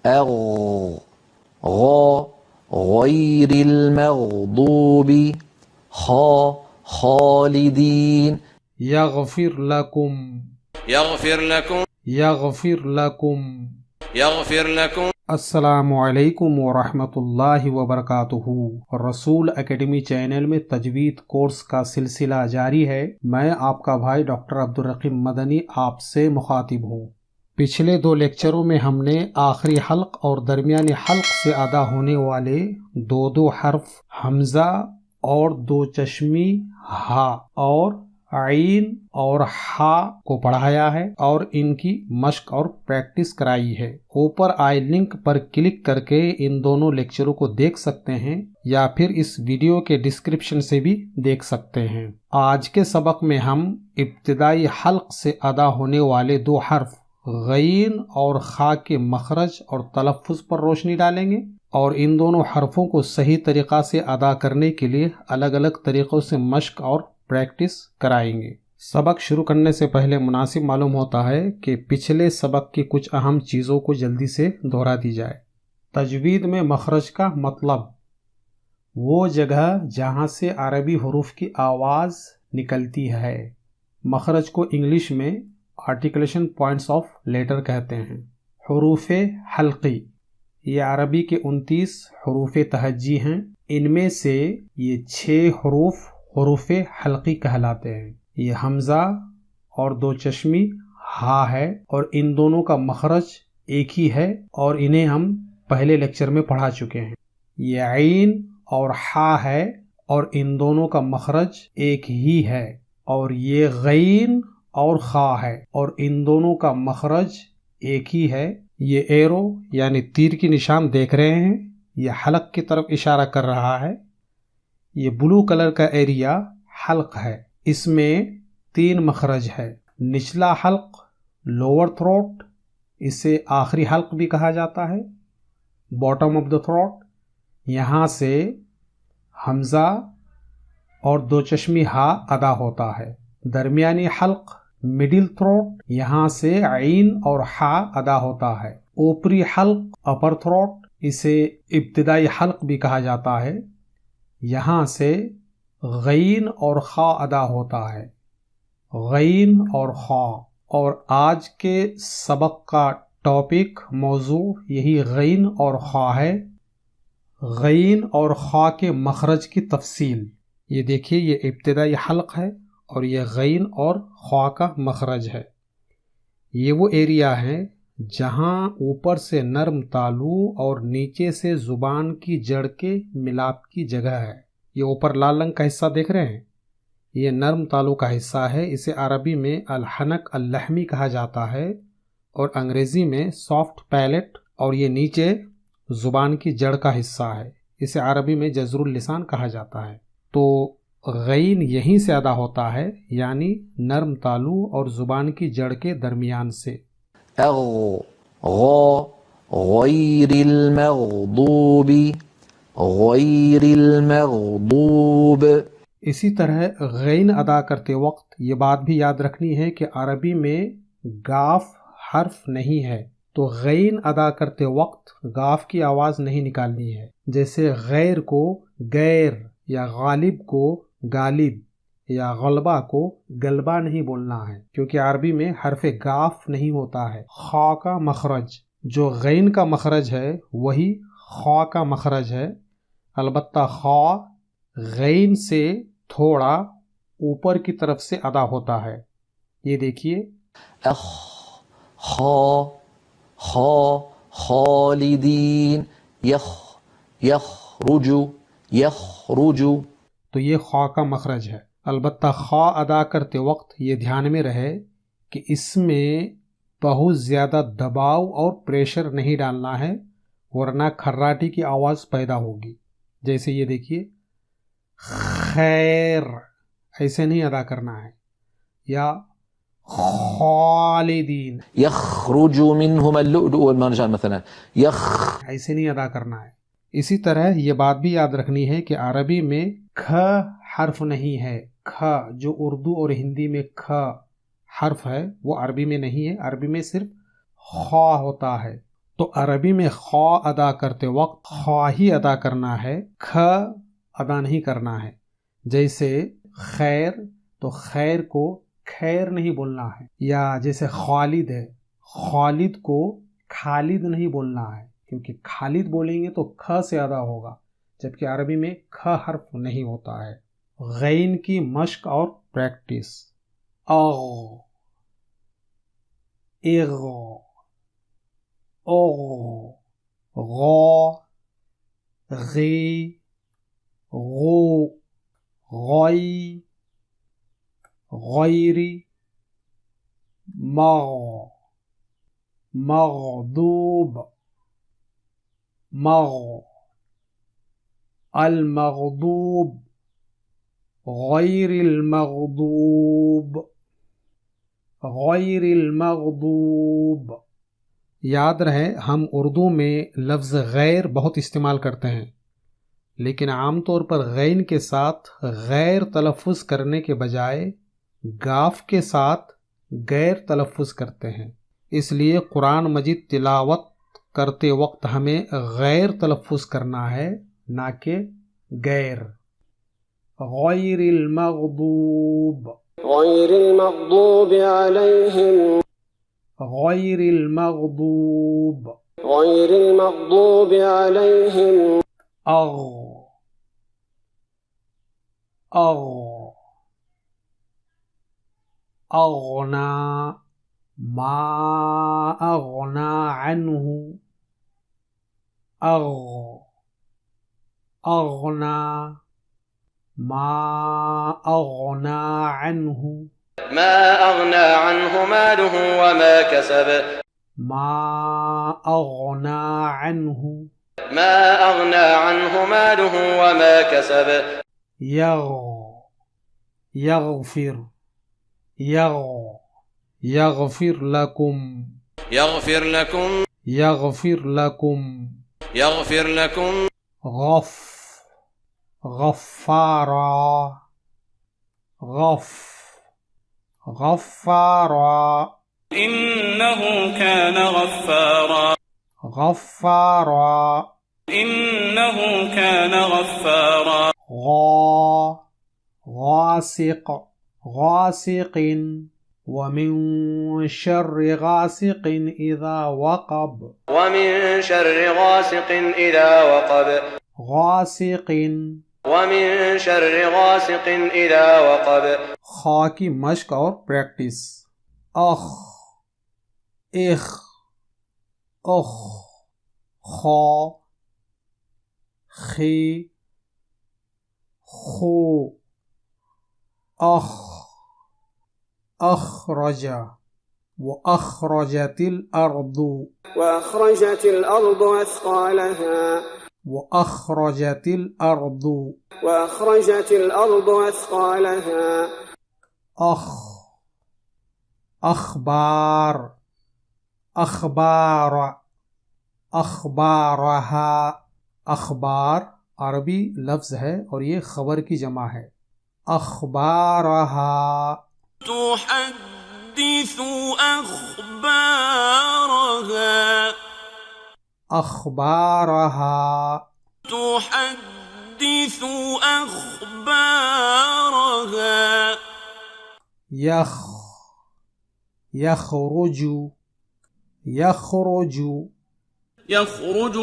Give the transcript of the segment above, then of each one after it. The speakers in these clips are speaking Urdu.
غ غير المغضوب خالدين یغفر لکم يغفر لكم یغفر لکم۔ يغفر لكم السلام علیکم ورحمۃ اللہ وبرکاتہ۔ رسول اکیڈمی چینل میں تجوید کورس کا سلسلہ جاری ہے۔ میں آپ کا بھائی ڈاکٹر عبدالرقیب مدنی آپ سے مخاطب ہوں۔ پچھلے 2 لیکچروں میں ہم نے آخری حلق اور درمیانی حلق سے ادا ہونے والے 2 حرف حمزہ اور 2 چشمی ہا اور عین اور ہا کو پڑھایا ہے اور ان کی مشق اور پریکٹس کرائی ہے۔ اوپر آئے لنک پر کلک کر کے ان دونوں لیکچروں کو دیکھ سکتے ہیں یا پھر اس ویڈیو کے ڈسکرپشن سے بھی دیکھ سکتے ہیں۔ آج کے سبق میں ہم ابتدائی حلق سے ادا ہونے والے 2 حرف غین اور خا کے مخرج اور تلفظ پر روشنی ڈالیں گے اور ان دونوں حرفوں کو صحیح طریقہ سے ادا کرنے کے لیے الگ الگ طریقوں سے مشق اور پریکٹس کرائیں گے۔ سبق شروع کرنے سے پہلے مناسب معلوم ہوتا ہے کہ پچھلے سبق کی کچھ اہم چیزوں کو جلدی سے دہرا دی جائے۔ تجوید میں مخرج کا مطلب وہ جگہ جہاں سے عربی حروف کی آواز نکلتی ہے۔ مخرج کو انگلش میں آرٹیکولیشن پوائنٹس آف لیٹر کہتے ہیں۔ حروف حلقی یہ عربی کے 29 حروف تہجی ہیں۔ ان میں سے یہ 6 حروف حلقی کہلاتے ہیں۔ یہ حمزہ اور 2 چشمی ہا ہے اور ان دونوں کا مخرج ایک ہی ہے اور انہیں ہم پہلے لیکچر میں پڑھا چکے ہیں۔ یہ عین اور ہا ہے اور ان دونوں کا مخرج ایک ہی ہے، اور یہ غین اور خا ہے اور ان دونوں کا مخرج ایک ہی ہے۔ یہ ایرو یعنی تیر کی نشان دیکھ رہے ہیں، یہ حلق کی طرف اشارہ کر رہا ہے۔ یہ بلو کلر کا ایریا حلق ہے، اس میں 3 مخرج ہے۔ نچلا حلق لوور تھروٹ، اسے آخری حلق بھی کہا جاتا ہے، باٹم آف دا تھروٹ، یہاں سے حمزہ اور 2 چشمی ہا ادا ہوتا ہے۔ درمیانی حلق مڈل تھروٹ، یہاں سے عین اور ہا ادا ہوتا ہے۔ اوپری حلق اپر تھروٹ، اسے ابتدائی حلق بھی کہا جاتا ہے، یہاں سے غین اور خا ادا ہوتا ہے، غین اور خا۔ اور آج کے سبق کا ٹاپک موضوع یہی غین اور خا ہے۔ غین اور خا کے مخرج کی تفصیل یہ دیکھیے، یہ ابتدائی حلق ہے اور یہ غین اور خا کا مخرج ہے۔ یہ وہ ایریا ہے جہاں اوپر سے نرم تالو اور نیچے سے زبان کی جڑ کے ملاپ کی جگہ ہے۔ یہ اوپر لال رنگ کا حصہ دیکھ رہے ہیں، یہ نرم تالو کا حصہ ہے، اسے عربی میں الحنک اللحمی کہا جاتا ہے اور انگریزی میں سافٹ پیلٹ، اور یہ نیچے زبان کی جڑ کا حصہ ہے، اسے عربی میں جزر اللسان کہا جاتا ہے۔ تو غین یہیں سے ادا ہوتا ہے، یعنی نرم تالو اور زبان کی جڑ کے درمیان سے۔ غ غیر المغضوب غیر المغضوب۔ اسی طرح غین ادا کرتے وقت یہ بات بھی یاد رکھنی ہے کہ عربی میں گاف حرف نہیں ہے، تو غین ادا کرتے وقت گاف کی آواز نہیں نکالنی ہے۔ جیسے غیر کو غیر یا غالب کو غالب یا غلبہ کو غلبہ نہیں بولنا ہے، کیونکہ عربی میں حرف گاف نہیں ہوتا ہے۔ خا کا مخرج جو غین کا مخرج ہے وہی خا کا مخرج ہے، البتہ خا غین سے تھوڑا اوپر کی طرف سے ادا ہوتا ہے۔ یہ دیکھیے، خا خا خالدین یخرج یخرج۔ تو یہ خا کا مخرج ہے۔ البتہ خا ادا کرتے وقت یہ دھیان میں رہے کہ اس میں بہت زیادہ دباؤ اور پریشر نہیں ڈالنا ہے، ورنہ کھراٹی کی آواز پیدا ہوگی۔ جیسے یہ دیکھیے، خیر ایسے نہیں ادا کرنا ہے، یا خالدین یخرج منہم اللؤلؤ والمرجان مثلا ایسے نہیں ادا کرنا ہے۔ اسی طرح یہ بات بھی یاد رکھنی ہے کہ عربی میں کھ حرف نہیں ہے۔ کھ جو اردو اور ہندی میں کھ حرف ہے وہ عربی میں نہیں ہے، عربی میں صرف خا ہوتا ہے۔ تو عربی میں خا ادا کرتے وقت خا ہی ادا کرنا ہے، کھ ادا نہیں کرنا ہے. جیسے خیر تو خیر کو خیر نہیں بولنا ہے، یا جیسے خالد ہے، خالد کو خالد نہیں بولنا ہے، کیونکہ خالد بولیں گے تو کھ سے ادا ہوگا، جبکہ عربی میں کھ حرف نہیں ہوتا ہے. غین کی مشق اور پریکٹس. اغ، اغ، اغ، غا، غی، غو، غی، غیری، مغ، مغضوب، مغ، المغضوب، غیر المغضوب، غیر المغضوب. یاد رہے ہم اردو میں لفظ غیر بہت استعمال کرتے ہیں، لیکن عام طور پر غین کے ساتھ غیر تلفظ کرنے کے بجائے گاف کے ساتھ غیر تلفظ کرتے ہیں. اس لیے قرآن مجید تلاوت کرتے وقت ہمیں غیر تلفظ کرنا ہے، نہ کہ غیر. غیر المغضوب، غير المغضوب عليهم غیر المغضوب. غير المغضوب عليهم اغ، اغ، اغنا، ما اغنا عنه، اغ، اغنا، ما اغنا عنه، ما أغنى عنه ماله وما كسب ما اغنا عنه، ما أغنى عنه ماله وما كسب يغفر، يغفر لكم، يغفر لكم يغفر لكم. يغفر لكم غفارا، غفارا، إنه كان غفارا غفارا. إنه كان غفارا غاسق، غاسق، ومن شر غاسق إذا وقب، ومن شر غاسق إذا وقب غاسق. ومن شر غاسق إذا وقب. خا کی مشق اور پریکٹس. اخ، اخ، اخ، خا، خی، خو، اخ، اخرج، وأخرجت الأرض، وأخرجت الأرض أثقالها وأخرجت الأرض. وأخرجت الأرض أثقالها اخبار، اخبار، اخبارها. اخبار عربی لفظ ہے اور یہ خبر کی جمع ہے. اخبارها، تحدث أخبارها اخبارها، تحدث أخبارها يخرج، يخرج، يخرج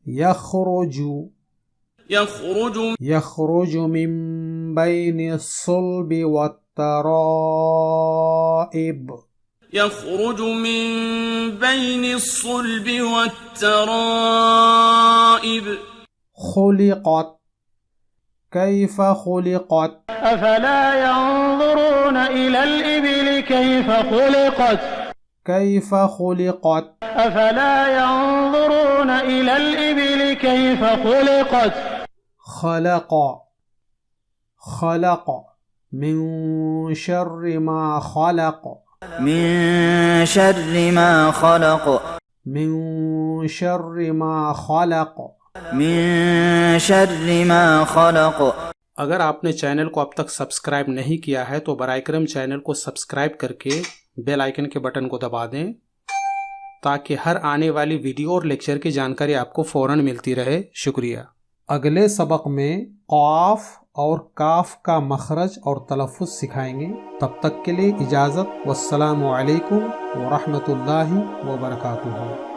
يخرج، يخرج يخرج من بين الصلب والترائب، يخرج من بين الصلب والترائب. خلقت، كيف خلقت، أفلا ينظرون إلى الإبل كيف خلقت كيف خلقت، أفلا ينظرون إلى الإبل كيف خلقت خلق، خلق، من شر ما خلق، من شر ما خلق، من شر ما خلق. من شر ما خلق. اگر آپ نے چینل کو اب تک سبسکرائب نہیں کیا ہے تو برائے کرم چینل کو سبسکرائب کر کے بیل آئیکن کے بٹن کو دبا دیں تاکہ ہر آنے والی ویڈیو اور لیکچر کی جانکاری آپ کو فوراً ملتی رہے۔ شکریہ۔ اگلے سبق میں قاف اور کاف کا مخرج اور تلفظ سکھائیں گے۔ تب تک کے لیے اجازت، والسلام علیکم ورحمۃ اللہ وبرکاتہ۔